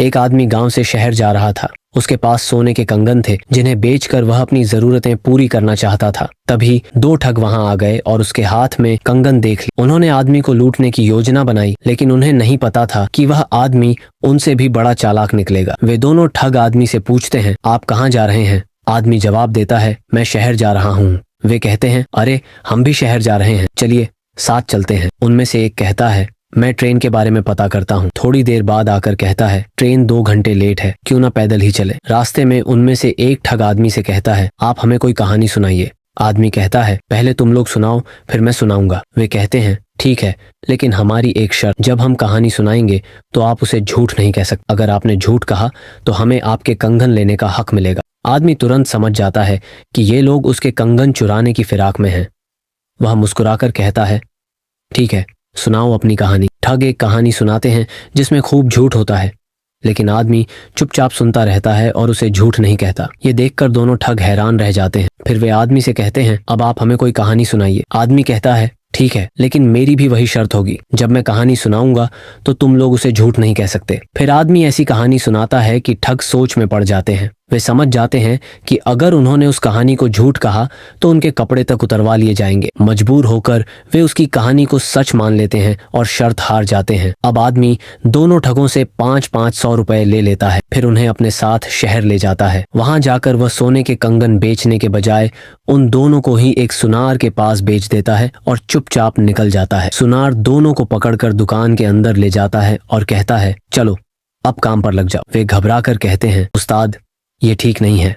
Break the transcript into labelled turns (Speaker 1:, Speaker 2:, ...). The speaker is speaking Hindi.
Speaker 1: एक आदमी गांव से शहर जा रहा था। उसके पास सोने के कंगन थे जिन्हें बेचकर वह अपनी जरूरतें पूरी करना चाहता था। तभी दो ठग वहां आ गए और उसके हाथ में कंगन देख ली। उन्होंने आदमी को लूटने की योजना बनाई, लेकिन उन्हें नहीं पता था कि वह आदमी उनसे भी बड़ा चालाक निकलेगा। वे दोनों ठग आदमी से पूछते हैं, आप कहाँ जा रहे हैं? आदमी जवाब देता है, मैं शहर जा रहा हूँ। वे कहते हैं, अरे हम भी शहर जा रहे हैं, चलिए साथ चलते हैं। उनमें से एक कहता है, मैं ट्रेन के बारे में पता करता हूँ। थोड़ी देर बाद आकर कहता है, ट्रेन 2 घंटे लेट है, क्यों ना पैदल ही चले। रास्ते में उनमें से एक ठग आदमी से कहता है, आप हमें कोई कहानी सुनाइए। आदमी कहता है, पहले तुम लोग सुनाओ, फिर मैं सुनाऊंगा। वे कहते हैं, ठीक है, लेकिन हमारी एक शर्त, जब हम कहानी सुनाएंगे तो आप उसे झूठ नहीं कह सकते। अगर आपने झूठ कहा तो हमें आपके कंगन लेने का हक मिलेगा। आदमी तुरंत समझ जाता है कि ये लोग उसके कंगन चुराने की फिराक में हैं। वह मुस्कुराकर कहता है, ठीक है, सुनाओ अपनी कहानी। ठग एक कहानी सुनाते हैं जिसमें खूब झूठ होता है, लेकिन आदमी चुपचाप सुनता रहता है और उसे झूठ नहीं कहता। ये देखकर दोनों ठग हैरान रह जाते हैं। फिर वे आदमी से कहते हैं, अब आप हमें कोई कहानी सुनाइए। आदमी कहता है, ठीक है, लेकिन मेरी भी वही शर्त होगी, जब मैं कहानी सुनाऊंगा तो तुम लोग उसे झूठ नहीं कह सकते। फिर आदमी ऐसी कहानी सुनाता है कि ठग सोच में पड़ जाते हैं। वे समझ जाते हैं कि अगर उन्होंने उस कहानी को झूठ कहा तो उनके कपड़े तक उतरवा लिए जाएंगे। मजबूर होकर वे उसकी कहानी को सच मान लेते हैं और शर्त हार जाते हैं। अब आदमी दोनों ठगों से 500 रुपए ले लेता है, फिर उन्हें अपने साथ शहर ले जाता है। वहां जाकर वह सोने के कंगन बेचने के बजाय उन दोनों को ही एक सुनार के पास बेच देता है और चुपचाप निकल जाता है। सुनार दोनों को पकड़कर दुकान के अंदर ले जाता है और कहता है, चलो अब काम पर लग जाओ। वे घबरा कर कहते हैं, उस्ताद ये ठीक नहीं है,